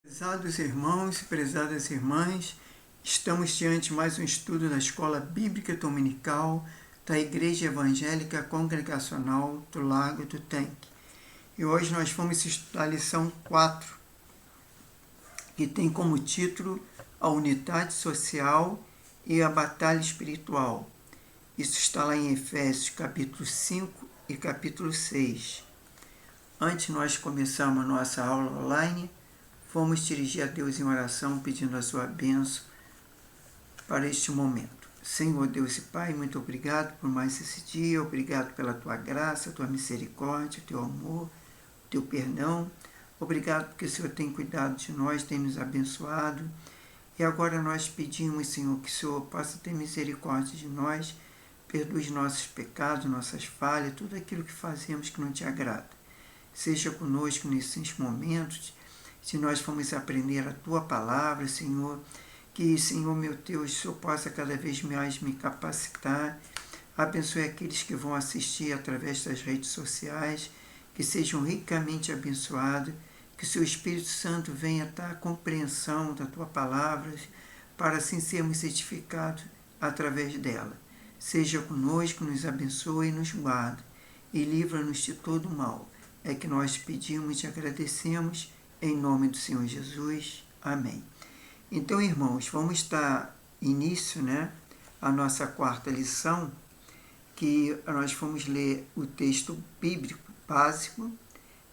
Prezados irmãos e prezadas irmãs, estamos diante de mais um estudo da Escola Bíblica Dominical da Igreja Evangélica Congregacional do Lago do Tanque. E hoje nós vamos estudar a lição 4, que tem como título A Unidade Social e a Batalha Espiritual. Isso está lá em Efésios capítulo 5 e capítulo 6. Antes de nós começarmos a nossa aula online, vamos dirigir a Deus em oração, pedindo a sua bênção para este momento. Senhor Deus e Pai, muito obrigado por mais esse dia, obrigado pela tua graça, tua misericórdia, teu amor, teu perdão. Obrigado porque o Senhor tem cuidado de nós, tem nos abençoado. E agora nós pedimos, Senhor, que o Senhor possa ter misericórdia de nós, perdoe os nossos pecados, nossas falhas, tudo aquilo que fazemos que não te agrada. Seja conosco nesses momentos. Se nós formos aprender a Tua Palavra, Senhor, que, Senhor meu Deus, o Senhor possa cada vez mais me capacitar. Abençoe aqueles que vão assistir através das redes sociais, que sejam ricamente abençoados, que o Seu Espírito Santo venha dar a compreensão da Tua Palavra, para assim sermos edificados através dela. Seja conosco, nos abençoe e nos guarde, e livra-nos de todo mal. É que nós pedimos e agradecemos, em nome do Senhor Jesus. Amém. Então, irmãos, vamos dar início, à nossa quarta lição, que nós vamos ler o texto bíblico básico,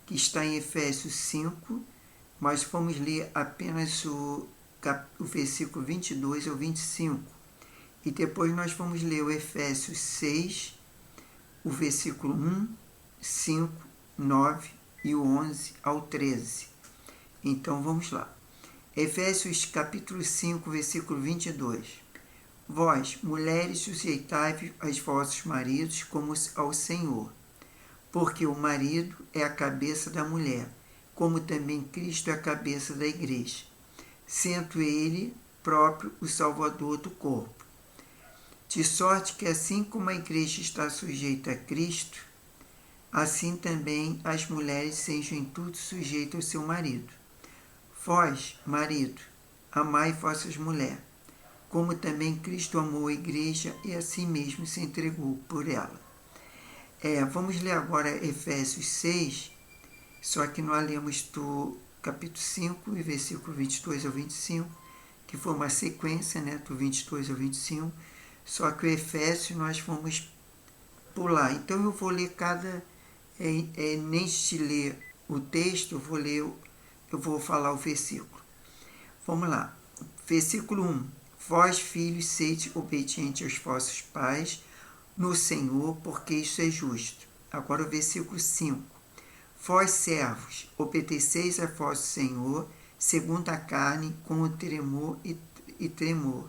que está em Efésios 5, mas vamos ler apenas o versículo 22 ao 25. E depois nós vamos ler o Efésios 6, o versículo 1, 5, 9 e o 11 ao 13. Então vamos lá. Efésios capítulo 5, versículo 22. Vós, mulheres, sujeitai-vos aos vossos maridos como ao Senhor, porque o marido é a cabeça da mulher, como também Cristo é a cabeça da igreja, sendo ele próprio o Salvador do corpo. De sorte que assim como a igreja está sujeita a Cristo, assim também as mulheres sejam em tudo sujeitas ao seu marido. Vós, marido, amai vossas mulheres, como também Cristo amou a igreja e a si mesmo se entregou por ela. Vamos ler agora Efésios 6, só que nós lemos do capítulo 5, versículo 22 ao 25, que foi uma sequência, do 22 ao 25, só que o Efésios nós vamos pular. Então eu vou ler nem de ler o texto, eu vou falar o versículo. Vamos lá. Versículo 1. Vós, filhos, sede obedientes aos vossos pais no Senhor, porque isso é justo. Agora o versículo 5. Vós, servos, obedeceis a vosso Senhor, segundo a carne, com o tremor e tremor,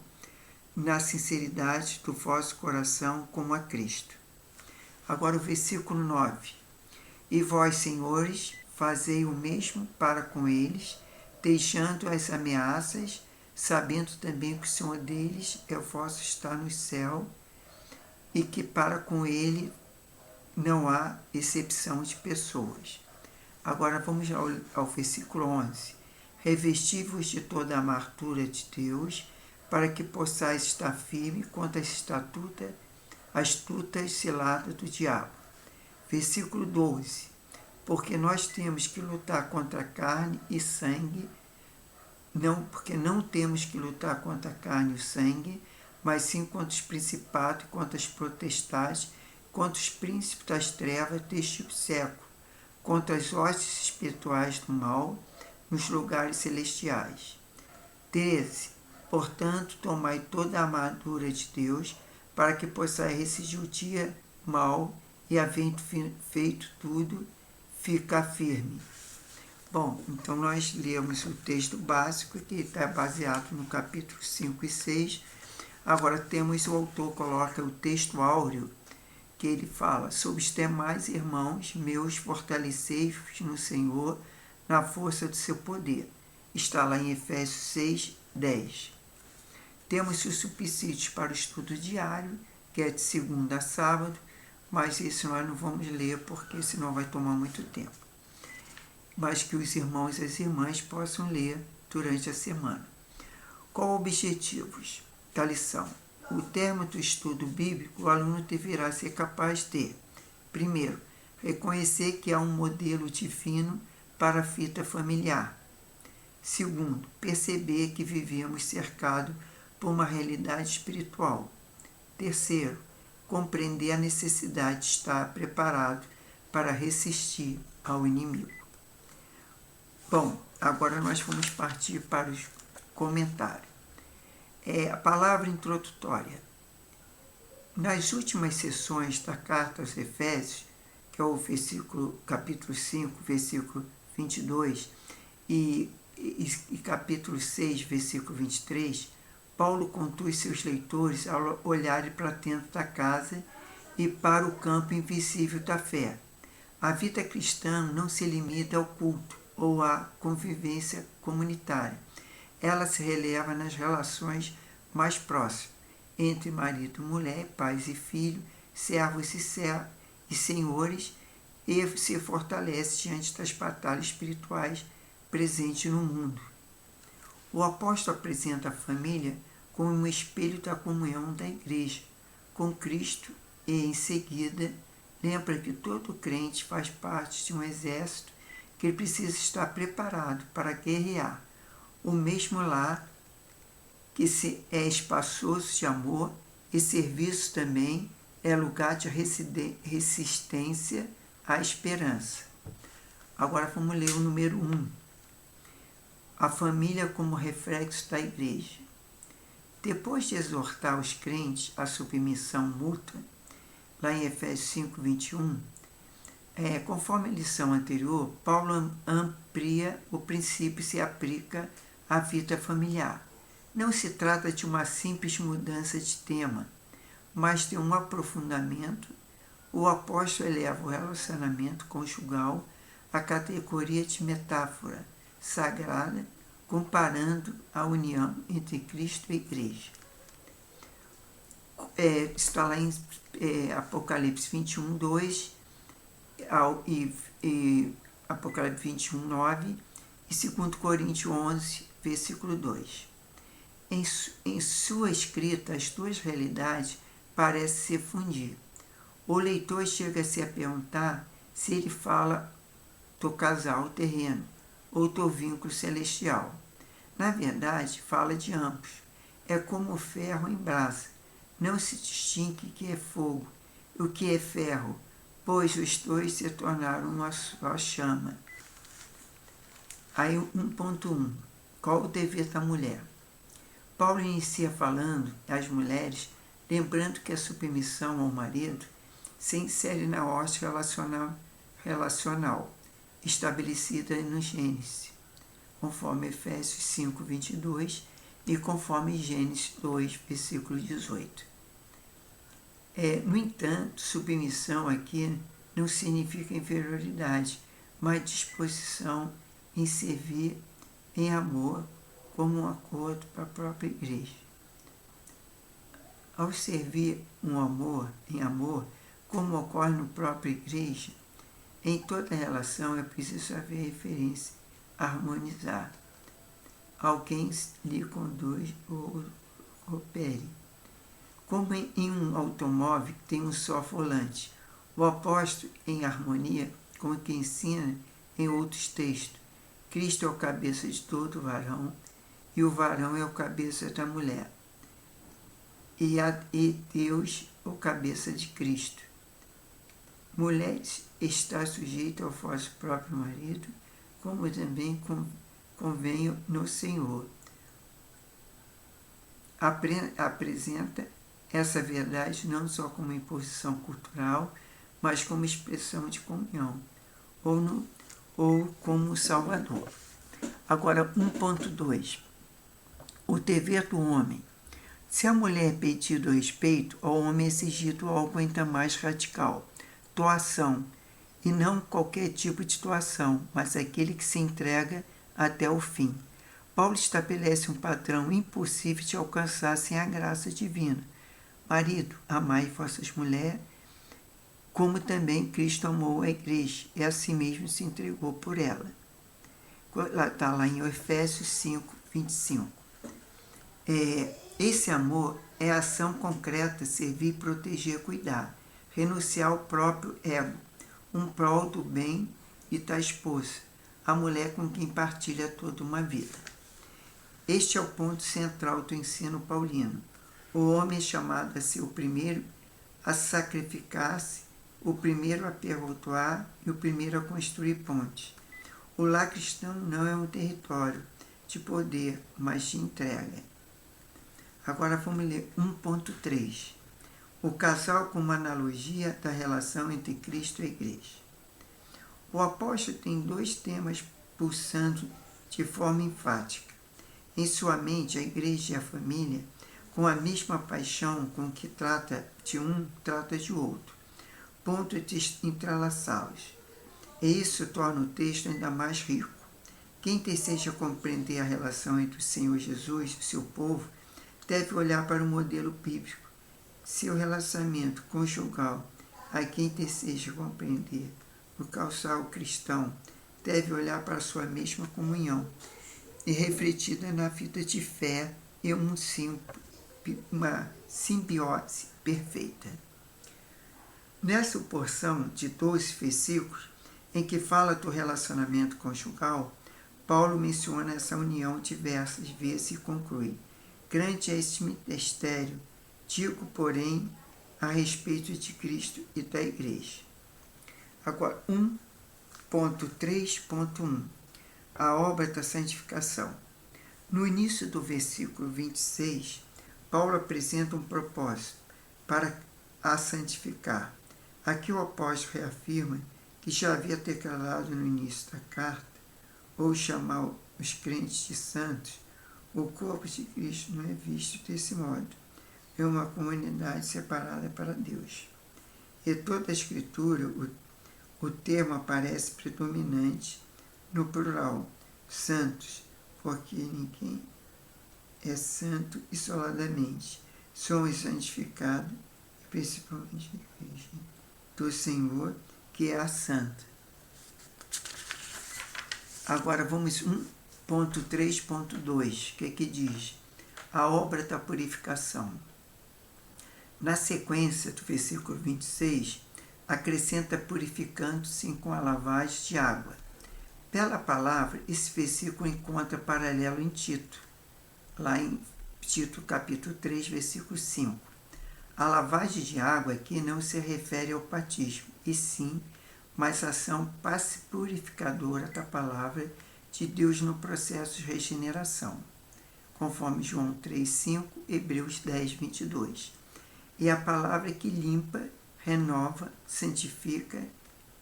na sinceridade do vosso coração, como a Cristo. Agora o versículo 9. E vós, senhores, fazei o mesmo para com eles, deixando as ameaças, sabendo também que o Senhor deles é o vosso estar no céu, e que para com ele não há excepção de pessoas. Agora vamos ao versículo 11. Revesti-vos de toda a armadura de Deus, para que possais estar firme contra as astutas ciladas do diabo. Versículo 12. Porque nós temos que lutar contra carne e sangue, porque não temos que lutar contra a carne e o sangue, mas sim contra os principados, contra as potestades, contra os príncipes das trevas deste século, contra as hostes espirituais do mal nos lugares celestiais. 13. Portanto, tomai toda a armadura de Deus, para que possais resistir o dia mau e, havendo feito tudo, ficar firme. Bom, então nós lemos o texto básico, que está baseado no capítulo 5 e 6. Agora o autor coloca o texto áureo, que ele fala: sobre os demais irmãos meus, fortalecei-vos no Senhor, na força do seu poder. Está lá em Efésios 6, 10. Temos os subsídios para o estudo diário, que é de segunda a sábado, mas isso nós não vamos ler, porque senão vai tomar muito tempo. Mas que os irmãos e as irmãs possam ler durante a semana. Qual objetivos da lição? O termo do estudo bíblico, o aluno deverá ser capaz de, primeiro, reconhecer que há um modelo divino para a fita familiar. Segundo, perceber que vivemos cercados por uma realidade espiritual. Terceiro, compreender a necessidade de estar preparado para resistir ao inimigo. Bom, agora nós vamos partir para os comentários. A palavra introdutória. Nas últimas sessões da carta aos Efésios, que é o capítulo 5, versículo 22, e capítulo 6, versículo 23, Paulo conduz seus leitores a olharem para dentro da casa e para o campo invisível da fé. A vida cristã não se limita ao culto ou à convivência comunitária. Ela se releva nas relações mais próximas, entre marido e mulher, pais e filhos, servos e senhores, e se fortalece diante das batalhas espirituais presentes no mundo. O apóstolo apresenta a família como um espelho da comunhão da igreja com Cristo e, em seguida, lembra que todo crente faz parte de um exército que precisa estar preparado para guerrear. O mesmo lar que é espaçoso de amor e serviço também é lugar de resistência à esperança. Agora vamos ler o número 1. A família como reflexo da igreja. Depois de exortar os crentes à submissão mútua, lá em Efésios 5, 21, conforme a lição anterior, Paulo amplia o princípio e se aplica à vida familiar. Não se trata de uma simples mudança de tema, mas de um aprofundamento. O apóstolo eleva o relacionamento conjugal à categoria de metáfora sagrada, comparando a união entre Cristo e a Igreja. Está lá em Apocalipse 21, 2 e Apocalipse 21, 9 e 2 Coríntios 11, versículo 2. Em sua escrita, as duas realidades parecem se fundir. O leitor chega-se a perguntar se ele fala do casal terreno ou do vínculo celestial. Na verdade, fala de ambos. É como o ferro em brasa. Não se distingue o que é fogo e o que é ferro, pois os dois se tornaram uma só chama. Aí 1.1. Qual o dever da mulher? Paulo inicia falando às mulheres, lembrando que a submissão ao marido se insere na ordem relacional estabelecida no Gênesis, conforme Efésios 5, 22 e conforme Gênesis 2, versículo 18. No entanto, submissão aqui não significa inferioridade, mas disposição em servir em amor como um acordo para a própria igreja. Ao servir em amor, como ocorre na própria igreja, em toda relação é preciso haver referência, harmonizar. Alguém lhe conduz ou opere. Como em um automóvel que tem um só volante, o apóstolo, em harmonia com o que ensina em outros textos, Cristo é o cabeça de todo varão e o varão é o cabeça da mulher. E Deus é o cabeça de Cristo. Mulheres, está sujeita ao vosso próprio marido, como também convém no Senhor. Apresenta essa verdade não só como imposição cultural, mas como expressão de comunhão, ou como Salvador. Agora, 1.2. O dever do homem. Se a mulher é pedido respeito, ao homem é exigido algo ainda mais radical, doação, e não qualquer tipo de doação, mas aquele que se entrega até o fim. Paulo estabelece um padrão impossível de alcançar sem a graça divina. Marido, amai vossas mulheres, como também Cristo amou a igreja e a si mesmo se entregou por ela. Está lá em Efésios 5, 25. Esse amor é a ação concreta, servir, proteger, cuidar, renunciar ao próprio ego, um prol do bem e da esposa, a mulher com quem partilha toda uma vida. Este é o ponto central do ensino paulino. O homem é chamado a ser o primeiro a sacrificar-se, o primeiro a perdoar e o primeiro a construir pontes. O lar cristão não é um território de poder, mas de entrega. Agora vamos ler 1.3. O casal como analogia da relação entre Cristo e a Igreja. O apóstolo tem dois temas pulsando de forma enfática. Em sua mente, a Igreja e a família, com a mesma paixão com que trata de um, trata de outro. Ponto de entrelaçá-los. E isso torna o texto ainda mais rico. Quem deseja compreender a relação entre o Senhor Jesus e seu povo deve olhar para o modelo bíblico. Seu relacionamento conjugal, a quem deseja compreender o casal cristão, deve olhar para a sua mesma comunhão e refletida na vida de fé e uma simbiose perfeita. Nessa porção de 12 versículos, em que fala do relacionamento conjugal, Paulo menciona essa união diversas vezes e conclui: grande é este mistério, digo, porém, a respeito de Cristo e da Igreja. Agora, 1.3.1 A obra da santificação. No início do versículo 26, Paulo apresenta um propósito para a santificar. Aqui o apóstolo reafirma que já havia declarado no início da carta, ou chamar os crentes de santos, o corpo de Cristo não é visto desse modo. É uma comunidade separada para Deus. Em toda a Escritura, o termo aparece predominante no plural, santos, porque ninguém é santo isoladamente. Somos santificados, principalmente a Igreja do Senhor, que é a santa. Agora vamos 1.3.2, que diz? A obra da purificação. Na sequência do versículo 26, acrescenta purificando-se com a lavagem de água. Pela palavra, esse versículo encontra paralelo em Tito, lá em Tito capítulo 3, versículo 5. A lavagem de água aqui não se refere ao batismo, e sim mas ação purificadora da palavra de Deus no processo de regeneração, conforme João 3,5, Hebreus 10, 22. E a palavra que limpa, renova, santifica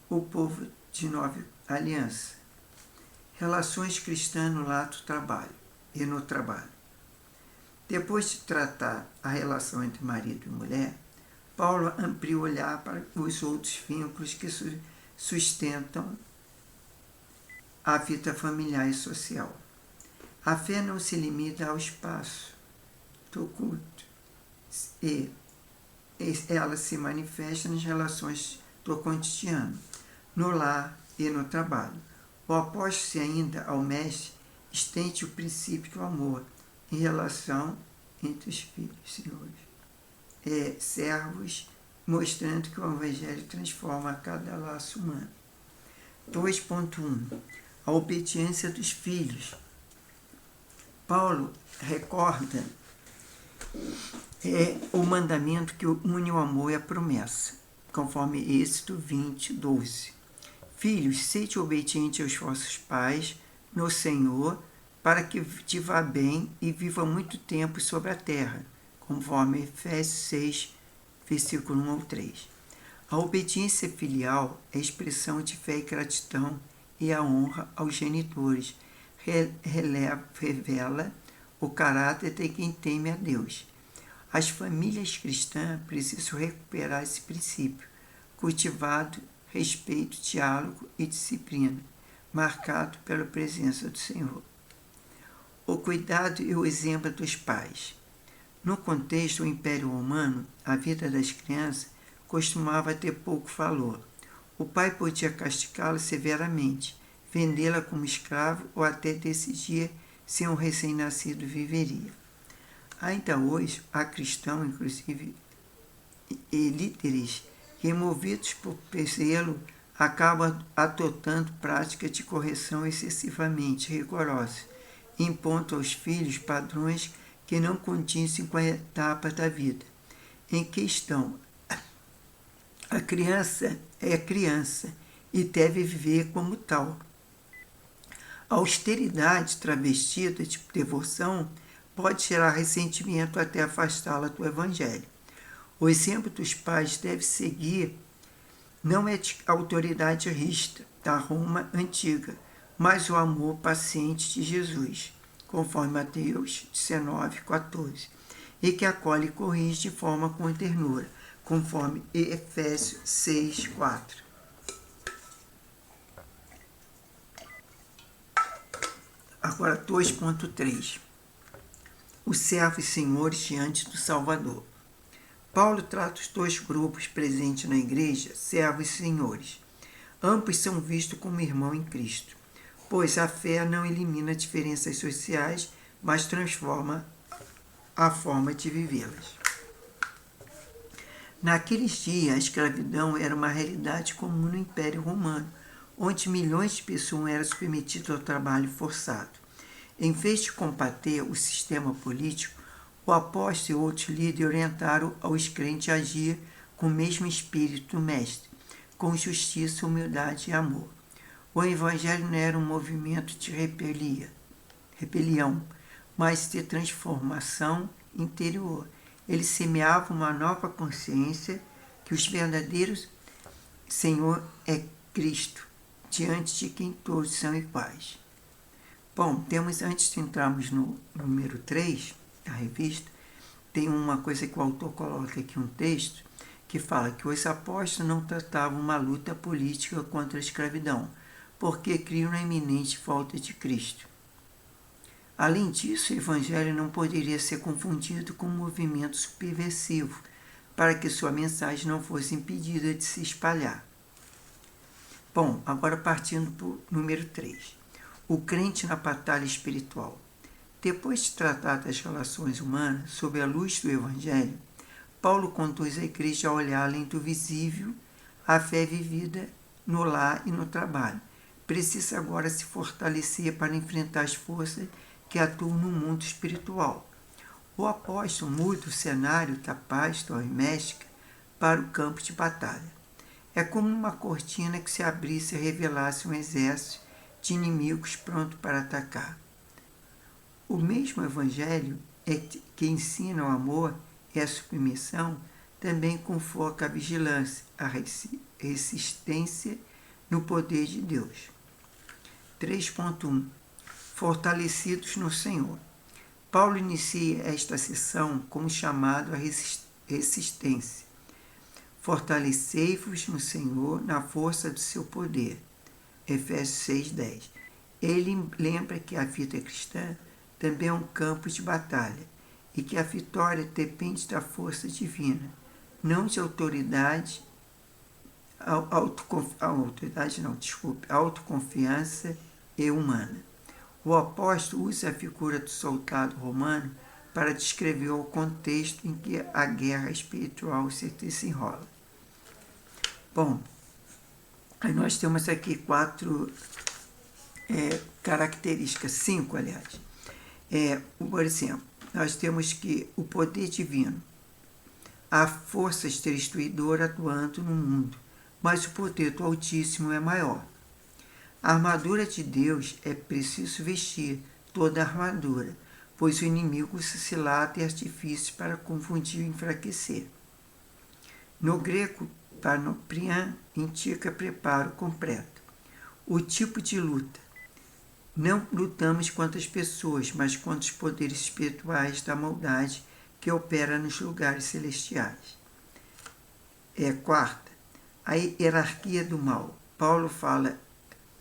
o povo de nova aliança. Relações cristãs no lar do trabalho e no trabalho. Depois de tratar a relação entre marido e mulher, Paulo amplia o olhar para os outros vínculos que sustentam a vida familiar e social. A fé não se limita ao espaço do culto e ela se manifesta nas relações do cotidiano, no lar e no trabalho. O apóstolo-se ainda ao mestre estende o princípio do amor em relação entre os filhos senhores, servos, mostrando que o Evangelho transforma cada laço humano. 2.1 A obediência dos filhos. Paulo recorda o mandamento que une o amor e a promessa, conforme Êxodo 20, 12. Filhos, sede obedientes aos vossos pais no Senhor, para que te vá bem e viva muito tempo sobre a terra, conforme Efésios 6, versículo 1 ao 3. A obediência filial é expressão de fé e gratidão e a honra aos genitores. Revela o caráter de quem teme a Deus. As famílias cristãs precisam recuperar esse princípio, cultivado, respeito, diálogo e disciplina, marcado pela presença do Senhor. O cuidado e o exemplo dos pais. No contexto do Império Romano, a vida das crianças costumava ter pouco valor. O pai podia castigá-lo severamente, vendê-la como escravo ou até decidir se um recém-nascido viveria. Ainda hoje, há cristãos, inclusive e líderes, que, movidos por zelo, acabam adotando práticas de correção excessivamente rigorosas, impondo aos filhos padrões que não condizem com a etapa da vida em que estão. A criança é criança e deve viver como tal. A austeridade travestida de devoção pode gerar ressentimento até afastá-la do Evangelho. O exemplo dos pais deve seguir não é de autoridade rígida da Roma antiga, mas o amor paciente de Jesus, conforme Mateus 19,14, e que acolhe e corrige de forma com ternura, conforme Efésios 6,4. Agora 2.3. Os servos senhores diante do Salvador. Paulo trata os dois grupos presentes na igreja, servos e senhores. Ambos são vistos como irmãos em Cristo, pois a fé não elimina diferenças sociais, mas transforma a forma de vivê-las. Naqueles dias, a escravidão era uma realidade comum no Império Romano, onde milhões de pessoas eram submetidas ao trabalho forçado. Em vez de combater o sistema político, o apóstolo e outros líderes orientaram aos crentes a agir com o mesmo espírito do Mestre, com justiça, humildade e amor. O Evangelho não era um movimento de rebelião, mas de transformação interior. Ele semeava uma nova consciência que os verdadeiros Senhor é Cristo, diante de quem todos são iguais. Bom, antes de entrarmos no número 3 da revista, tem uma coisa que o autor coloca aqui, um texto, que fala que os apóstolos não tratavam uma luta política contra a escravidão, porque criam na iminente falta de Cristo. Além disso, o Evangelho não poderia ser confundido com um movimento subversivo, para que sua mensagem não fosse impedida de se espalhar. Bom, agora partindo para o número 3. O crente na batalha espiritual. Depois de tratar das relações humanas sob a luz do Evangelho, Paulo conduz a igreja a olhar além do visível a fé vivida no lar e no trabalho. Precisa agora se fortalecer para enfrentar as forças que atuam no mundo espiritual. O apóstolo muda o cenário da paz doméstica para o campo de batalha. É como uma cortina que se abrisse e revelasse um exército de inimigos pronto para atacar. O mesmo Evangelho que ensina o amor e a submissão também convoca a vigilância, a resistência no poder de Deus. 3.1. Fortalecidos no Senhor. Paulo inicia esta sessão como chamado à resistência. Fortalecei-vos no Senhor na força do seu poder. Efésios 6,10. Ele lembra que a vida cristã também é um campo de batalha e que a vitória depende da força divina, não de autoconfiança e humana. O apóstolo usa a figura do soldado romano para descrever o contexto em que a guerra espiritual se desenrola. Bom, aí nós temos aqui 4 características, 5, aliás. Por exemplo, nós temos que o poder divino, há forças destruidoras atuando no mundo, mas o poder do Altíssimo é maior. A armadura de Deus é preciso vestir toda a armadura, pois o inimigo usa cilada e artifícios para confundir e enfraquecer. No grego, panoprian indica preparo completo. O tipo de luta. Não lutamos contra as pessoas, mas contra os poderes espirituais da maldade que opera nos lugares celestiais. 4. A hierarquia do mal. Paulo fala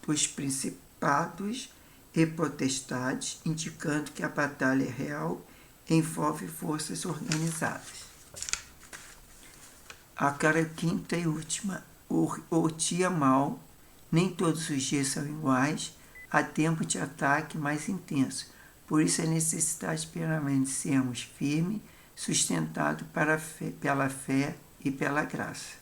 dos principados e potestades, indicando que a batalha real envolve forças organizadas. A 5ª e última, o dia mal Nem todos os dias são iguais, há tempo de ataque mais intenso. Por isso, a necessidade de permanecermos firmes, sustentados pela fé e pela graça.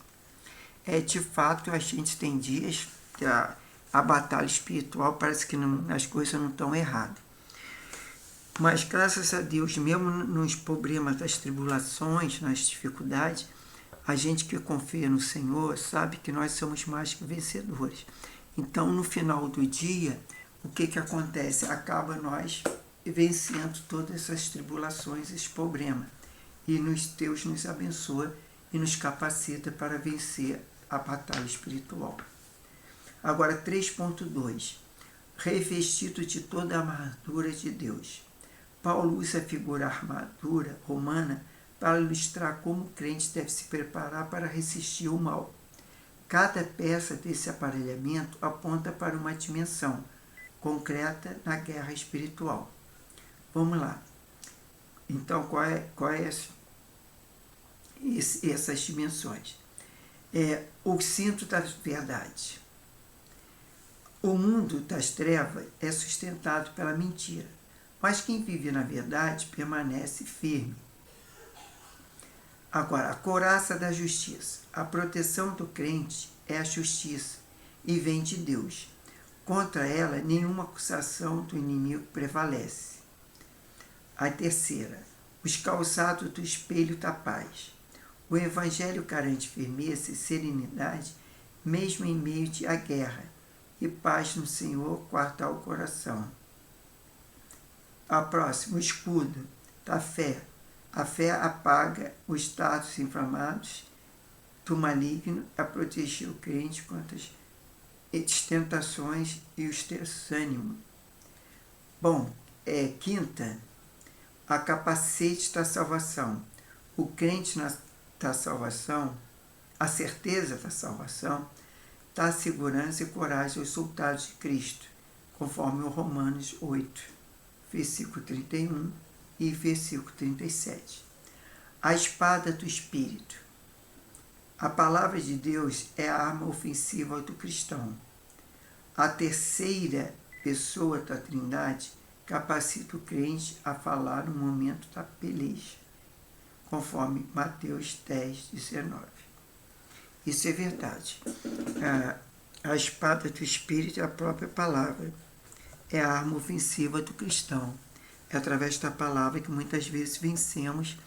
De fato, a gente tem dias que a batalha espiritual parece que as coisas não estão erradas. Mas, graças a Deus, mesmo nos problemas das tribulações, nas dificuldades, a gente que confia no Senhor sabe que nós somos mais que vencedores. Então, no final do dia, o que acontece? Acaba nós vencendo todas essas tribulações, esses problemas. E Deus nos abençoa e nos capacita para vencer a batalha espiritual. Agora, 3.2. Revestido de toda a armadura de Deus. Paulo usa a figura armadura romana para ilustrar como o crente deve se preparar para resistir ao mal. Cada peça desse aparelhamento aponta para uma dimensão concreta na guerra espiritual. Vamos lá. Então, qual é essas dimensões? O cinto da verdade. O mundo das trevas é sustentado pela mentira, mas quem vive na verdade permanece firme. Agora, a couraça da justiça. A proteção do crente é a justiça e vem de Deus. Contra ela, nenhuma acusação do inimigo prevalece. A terceira, os calçados do espelho da paz. O evangelho garante firmeza e serenidade, mesmo em meio à guerra, e paz no Senhor guarda o coração. A próxima, o escudo da fé. A fé apaga os dardos inflamados do maligno a proteger o crente contra as tentações e os desânimos. Bom, quinta, a capacete da salvação. O crente da salvação, a certeza da salvação, dá segurança e coragem aos soldados de Cristo, conforme o Romanos 8, versículo 31 e versículo 37. A espada do Espírito. A palavra de Deus é a arma ofensiva do cristão. A terceira pessoa da Trindade capacita o crente a falar no momento da peleja, conforme Mateus 10, 19. Isso é verdade. A espada do Espírito é a própria palavra. É a arma ofensiva do cristão. É através da palavra que muitas vezes vencemos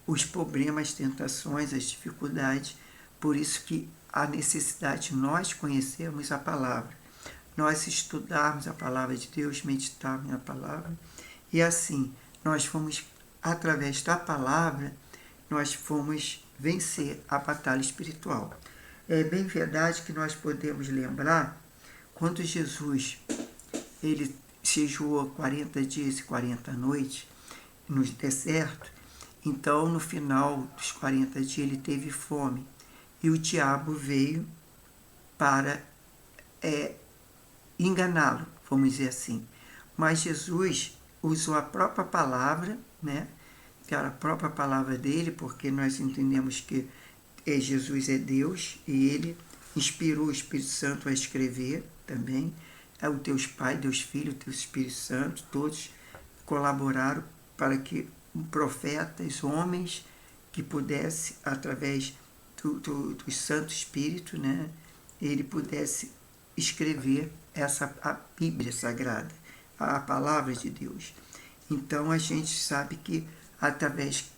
os problemas, as tentações, as dificuldades. Por isso que há necessidade de nós conhecermos a palavra, nós estudarmos a palavra de Deus, meditarmos na palavra, e assim, nós fomos, através da palavra, nós fomos vencer a batalha espiritual. É bem verdade que nós podemos lembrar, quando Jesus, ele jejuou 40 dias e 40 noites no deserto, então no final dos 40 dias ele teve fome, e o diabo veio para enganá-lo, vamos dizer assim. Mas Jesus usou a própria palavra, que era a própria palavra dele, porque nós entendemos que Jesus é Deus e ele inspirou o Espírito Santo a escrever também. O Deus Pai, Deus Filho, Deus Espírito Santo, todos colaboraram para que profetas, homens, que pudesse, através do Santo Espírito, ele pudesse escrever a Bíblia Sagrada, a palavra de Deus. Então a gente sabe que através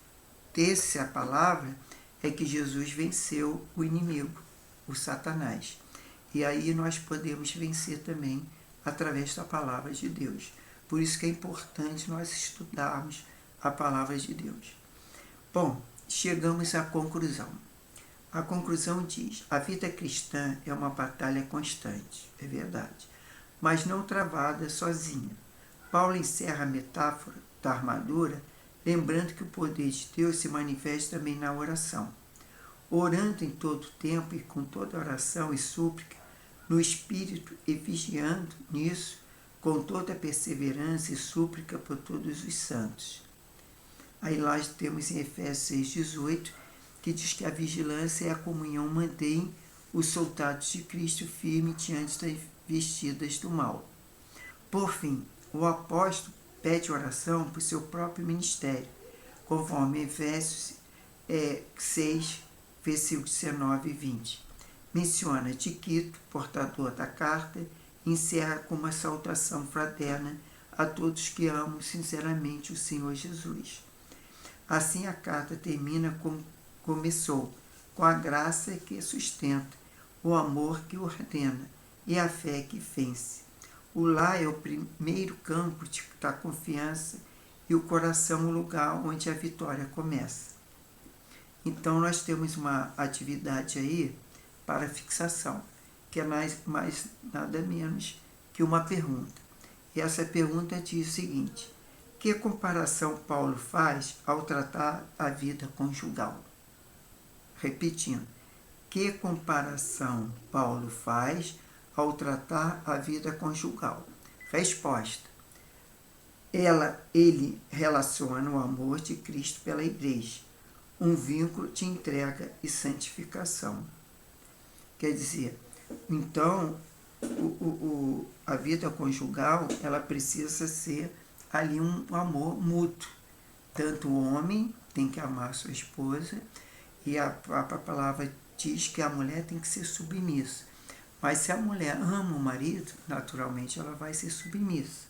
dessa palavra é que Jesus venceu o inimigo, o Satanás. E aí nós podemos vencer também através da palavra de Deus. Por isso que é importante nós estudarmos a palavra de Deus. Bom, chegamos à conclusão. A conclusão diz: a vida cristã é uma batalha constante, é verdade, mas não travada sozinha. Paulo encerra a metáfora da armadura, lembrando que o poder de Deus se manifesta também na oração. Orando em todo tempo e com toda oração e súplica, no Espírito e vigiando nisso, com toda perseverança e súplica por todos os santos. Aí lá temos em Efésios 6,18, que diz que a vigilância e a comunhão mantêm os soldados de Cristo firme diante das vestidas do mal. Por fim, o apóstolo pede oração por seu próprio ministério, conforme Efésios 6, versículos 19 e 20. Menciona Tiquito, portador da carta, e encerra com uma saudação fraterna a todos que amam sinceramente o Senhor Jesus. Assim a carta termina como começou, com a graça que sustenta, o amor que ordena e a fé que vence. O lar é o primeiro campo da confiança e o coração o lugar onde a vitória começa. Então nós temos uma atividade aí para fixação, que é mais nada menos que uma pergunta. E essa pergunta diz o seguinte: que comparação Paulo faz ao tratar a vida conjugal? Repetindo, que comparação Paulo faz ao tratar a vida conjugal? Resposta: ele relaciona o amor de Cristo pela igreja, um vínculo de entrega e santificação. Quer dizer, então, a vida conjugal, ela precisa ser ali um amor mútuo. Tanto o homem tem que amar a sua esposa, e a própria palavra diz que a mulher tem que ser submissa. Mas se a mulher ama o marido, naturalmente ela vai ser submissa.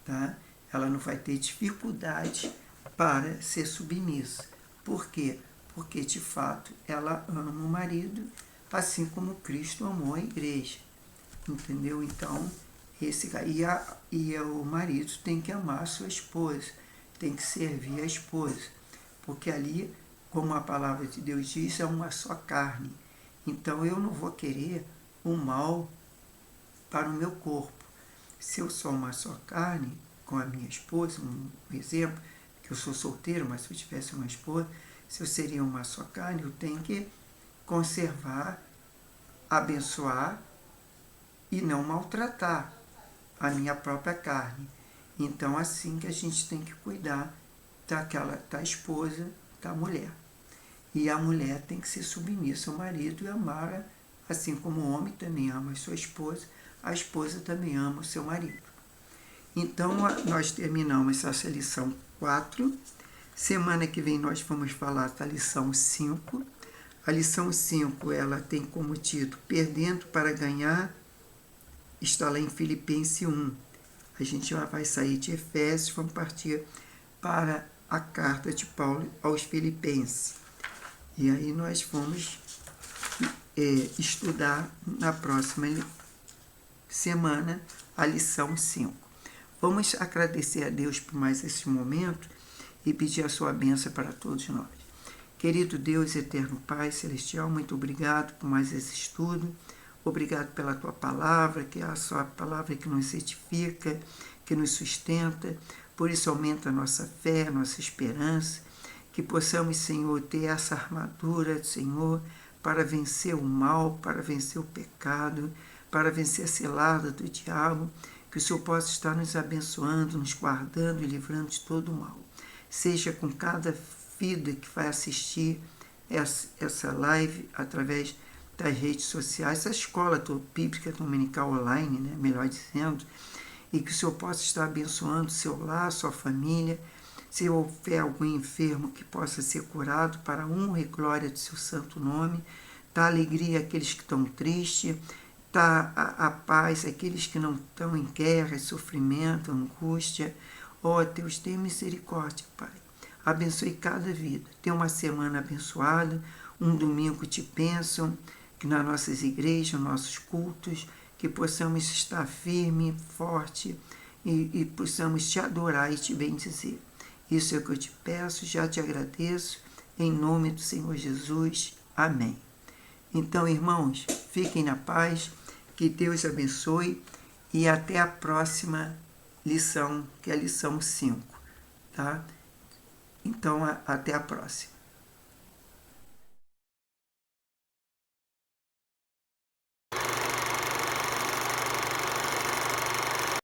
Tá? Ela não vai ter dificuldade para ser submissa. Por quê? Porque, de fato, ela ama o marido, assim como Cristo amou a igreja. Entendeu? Então, o marido tem que amar a sua esposa, tem que servir a esposa. Porque ali, como a palavra de Deus diz, é uma só carne. Então, eu não vou querer o mal para o meu corpo. Se eu sou uma só carne com a minha esposa, um exemplo, que eu sou solteiro, mas se eu tivesse uma esposa, se eu seria uma só carne, eu tenho que conservar, abençoar e não maltratar a minha própria carne. Então, assim que a gente tem que cuidar da esposa, da mulher. E a mulher tem que ser submissa ao marido e amar, assim como o homem também ama a sua esposa, a esposa também ama o seu marido. Então, nós terminamos essa lição 4. Semana que vem nós vamos falar da lição 5. A lição 5, ela tem como título Perdendo para Ganhar, está lá em Filipenses 1. A gente já vai sair de Efésios, vamos partir para a carta de Paulo aos Filipenses. E aí nós vamos estudar na próxima semana a lição 5. Vamos agradecer a Deus por mais esse momento e pedir a sua bênção para todos nós. Querido Deus, eterno Pai celestial, muito obrigado por mais esse estudo. Obrigado pela tua palavra, que é a sua palavra que nos certifica, que nos sustenta. Por isso aumenta a nossa fé, a nossa esperança. Que possamos, Senhor, ter essa armadura, Senhor, para vencer o mal, para vencer o pecado, para vencer a cilada do diabo. Que o Senhor possa estar nos abençoando, nos guardando e livrando de todo o mal. Seja com cada vida que vai assistir essa live através das redes sociais, essa escola bíblica dominical online, né, melhor dizendo, e que o Senhor possa estar abençoando o seu lar, sua família. Se houver algum enfermo que possa ser curado para a honra e glória do seu santo nome, dá alegria àqueles que estão tristes, dá a paz àqueles que não estão em guerra, sofrimento, angústia. Ó Deus, tenha misericórdia, Pai. Abençoe cada vida. Tenha uma semana abençoada, um domingo de bênção, que nas nossas igrejas, nossos cultos, que possamos estar firme, forte e possamos te adorar e te bendizer. Isso é o que eu te peço, já te agradeço, em nome do Senhor Jesus. Amém. Então, irmãos, fiquem na paz, que Deus abençoe e até a próxima lição, que é a lição 5, tá? Então, até a próxima.